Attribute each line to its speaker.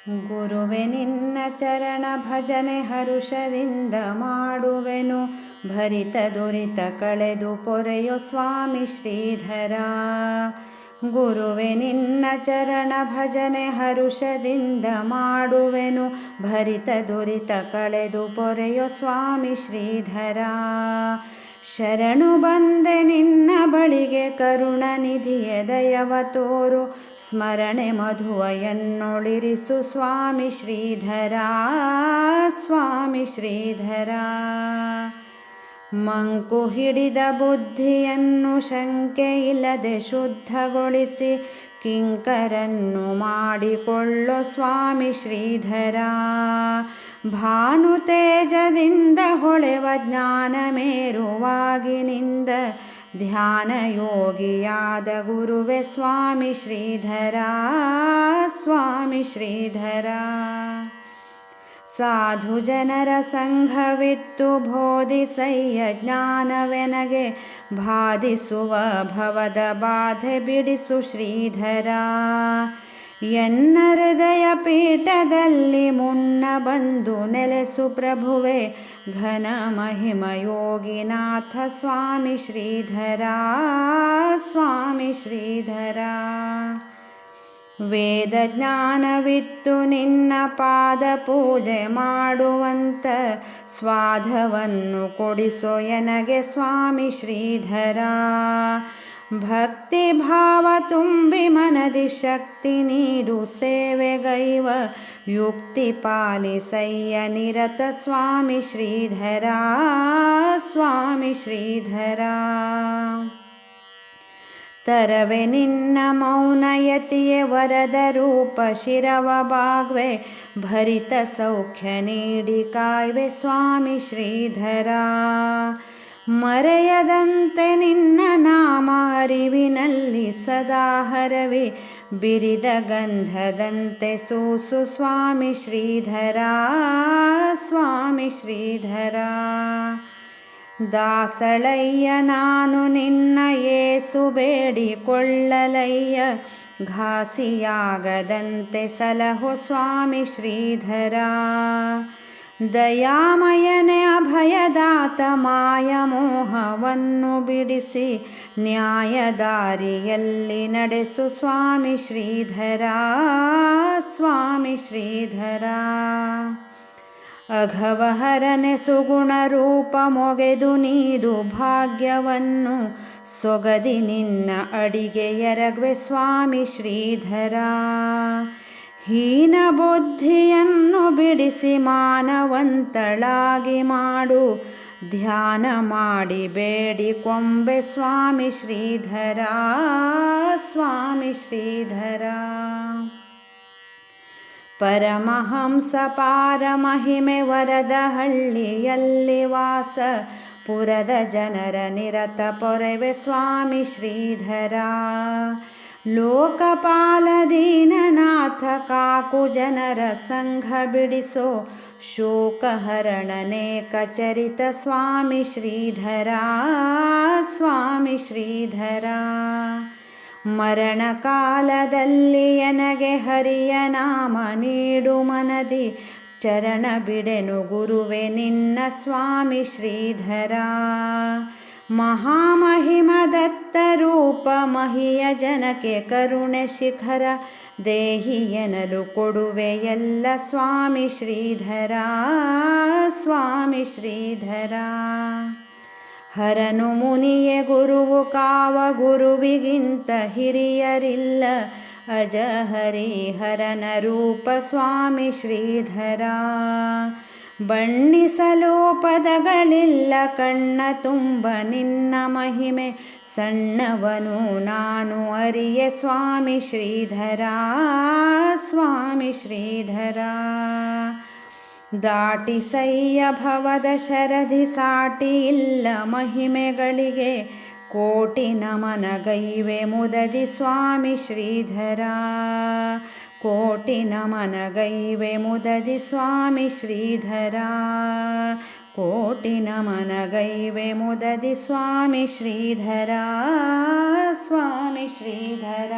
Speaker 1: ಗುರುವೆ ನಿನ್ನ ಚರಣ ಭಜನೆ ಹರುಷದಿಂದ ಮಾಡುವೆನು, ಭರಿತ ದುರಿತ ಕಳೆದು ಪೊರೆಯೋ ಸ್ವಾಮಿ ಶ್ರೀಧರ. ಗುರುವೆ ನಿನ್ನ ಚರಣ ಭಜನೆ ಹರುಷದಿಂದ ಮಾಡುವೆನು, ಭರಿತ ದುರಿತ ಕಳೆದು ಪೊರೆಯೋ ಸ್ವಾಮಿ ಶ್ರೀಧರ. ಶರಣು ಬಂದೆ ನಿನ್ನ ಬಳಿಗೆ ಕರುಣನಿಧಿಯ ದಯವ ತೋರು, ಸ್ಮರಣೆ ಮಧುವ ಎನ್ನೊಳಿರಿಸು ಸ್ವಾಮಿ ಶ್ರೀಧರ. ಸ್ವಾಮಿ ಶ್ರೀಧರ. ಮಂಕು ಹಿಡಿದ ಬುದ್ಧಿಯನ್ನು ಶಂಕೆ ಇಲ್ಲದೆ ಶುದ್ಧಗೊಳಿಸಿ, ಕಿಂಕರನ್ನು ಮಾಡಿಕೊಳ್ಳೋ ಸ್ವಾಮಿ ಶ್ರೀಧರ. ಭಾನು ತೇಜದಿಂದ ಹೊಳೆವ ಜ್ಞಾನ ಮೇರುವಾಗಿನಿಂದ, ಧ್ಯಾನ ಯೋಗಿಯಾದ ಗುರುವೆ ಸ್ವಾಮಿ ಶ್ರೀಧರ. ಸ್ವಾಮಿ ಶ್ರೀಧರ. ಸಾಧು ಜನರ ಸಂಘವಿತ್ತು ಬೋಧಿಸಯ್ಯ ಜ್ಞಾನವೆನಗೆ, ಬಾಧಿಸುವ ಭವದ ಬಾಧೆ ಬಿಡಿಸು ಶ್ರೀಧರ. ಎನ್ನ ಹೃದಯ ಪೀಠದಲ್ಲಿ ಮುನ್ನ ಬಂದು ನೆಲೆಸು ಪ್ರಭುವೆ, ಘನ ಮಹಿಮ ಯೋಗಿನಾಥ ಸ್ವಾಮಿ ಶ್ರೀಧರ. ಸ್ವಾಮಿ ಶ್ರೀಧರ. ವೇದ ಜ್ಞಾನವಿತ್ತು ನಿನ್ನ ಪಾದ ಪೂಜೆ ಮಾಡುವಂತ, ಸ್ವಾಧವನ್ನು ಕೊಡಿಸೋ ಎನಗೆ ಸ್ವಾಮಿ ಶ್ರೀಧರ. ಭಕ್ತಿ ಭಾವ ತುಂಬಿ ಮನದಿ ಶಕ್ತಿ ನೀಡು ಸೇವೆಗೈವ, ಯುಕ್ತಿ ಪಾಲಿಸಯ್ಯ ನಿರತ ಸ್ವಾಮಿ ಶ್ರೀಧರ. ಸ್ವಾಮಿ ಶ್ರೀಧರ. ತರವೆ ನಿನ್ನ ಮೌನಯತಿಯೇ ವರದ ರೂಪ ಶಿರವ ಬಾಗ್ವೆ, ಭರಿತ ಸೌಖ್ಯ ನೀಡಿ ಕಾಯ್ವೆ ಸ್ವಾಮಿ ಶ್ರೀಧರ. ಮರೆಯದಂತೆ ನಿನ್ನ ನಾಮ ಅರಿವಿನಲ್ಲಿ ಸದಾ ಹರವಿ, ಬಿರಿದ ಗಂಧದಂತೆ ಸೂಸು ಸ್ವಾಮಿ ಶ್ರೀಧರ. ಸ್ವಾಮಿ ಶ್ರೀಧರ. ದಾಸಳಯ್ಯ ನಾನು ನಿನ್ನ ಏಸು ಬೇಡಿಕೊಳ್ಳಲಯ್ಯ, ಘಾಸಿಯಾಗದಂತೆ ಸಲಹೋ ಸ್ವಾಮಿ ಶ್ರೀಧರ. ದಯಾಮಯನೆ ಅಭಯದಾತ ಮಾಯ ಮೋಹವನ್ನು ಬಿಡಿಸಿ, ನ್ಯಾಯದಾರಿಯಲ್ಲಿ ನಡೆಸು ಸ್ವಾಮಿ ಶ್ರೀಧರ. ಸ್ವಾಮಿ ಶ್ರೀಧರ. ಅಘವಹರನೆ ಸುಗುಣ ರೂಪ ಮೊಗೆದು ನೀಡು ಭಾಗ್ಯವನ್ನು, ಸೊಗದಿ ನಿನ್ನ ಅಡಿಗೆ ಎರಗ್ವೆ ಸ್ವಾಮಿ ಶ್ರೀಧರ. ಹೀನ ಬುದ್ಧಿಯನ್ನು ಬಿಡಿಸಿ ಮಾನವಂತಳಾಗಿ ಮಾಡು, ಧ್ಯಾನ ಮಾಡಿ ಬೇಡಿ ಕೊಂಬೆ ಸ್ವಾಮಿ ಶ್ರೀಧರ. ಸ್ವಾಮಿ ಶ್ರೀಧರ. ಪರಮಹಂಸ ಪಾರಮಹಿಮೆ ವರದ ಹಳ್ಳಿಯಲ್ಲಿ ವಾಸ, ಪುರದ ಜನರ ನಿರತ ಪೊರೆವೆ ಸ್ವಾಮಿ ಶ್ರೀಧರ. ಲೋಕಪಾಲ ದೀನನಾಥ ಕಾಕು ಜನರ ಸಂಘ ಬಿಡಿಸೋ, ಶೋಕಹರಣನೇಕ ಚರಿತ ಸ್ವಾಮಿ ಶ್ರೀಧರ. ಸ್ವಾಮಿ ಶ್ರೀಧರ. ಮರಣ ಕಾಲದಲ್ಲಿ ಎನಗೆ ಹರಿಯ ನಾಮ ನೀಡು ಮನದಿ, ಚರಣ ಬಿಡೆನು ಗುರುವೆ ನಿನ್ನ ಸ್ವಾಮಿ ಶ್ರೀಧರ. ಮಹಾಮಹಿಮ ದತ್ತ ರೂಪ ಮಹಿಯ ಜನಕ್ಕೆ ಕರುಣೆ ಶಿಖರ, ದೇಹಿ ಎನಲು ಕೊಡುವೆ ಎಲ್ಲ ಸ್ವಾಮಿ ಶ್ರೀಧರ. ಸ್ವಾಮಿ ಶ್ರೀಧರ. ಹರನು ಮುನಿಯೇ ಗುರುವು ಕಾವ ಗುರುವಿಗಿಂತ ಹಿರಿಯರಿಲ್ಲ, ಅಜ ಹರಿಹರನ ರೂಪ ಸ್ವಾಮಿ ಶ್ರೀಧರ. ಬಣ್ಣಿಸಲು ಪದಗಳಿಲ್ಲ ಕಣ್ಣ ತುಂಬ ನಿನ್ನ ಮಹಿಮೆ, ಸಣ್ಣವನು ನಾನು ಅರಿಯೆ ಸ್ವಾಮಿ ಶ್ರೀಧರ. ಸ್ವಾಮಿ ಶ್ರೀಧರ. ದಾಟಿಸಯ್ಯ ಭವದ ಶರಧಿ ಸಾಟಿ ಇಲ್ಲ ಮಹಿಮೆಗಳಿಗೆ, ಕೋಟಿ ನಮನಗೈವೆ ಮುದದಿ ಸ್ವಾಮಿ ಶ್ರೀಧರ. ಕೋಟಿ ನಮನಗೈವೆ ಮುದದಿ ಸ್ವಾಮಿ ಶ್ರೀಧರ. ಕೋಟಿ ನಮನಗೈವೆ ಮುದದಿ ಸ್ವಾಮಿ ಶ್ರೀಧರ. ಸ್ವಾಮಿ ಶ್ರೀಧರ.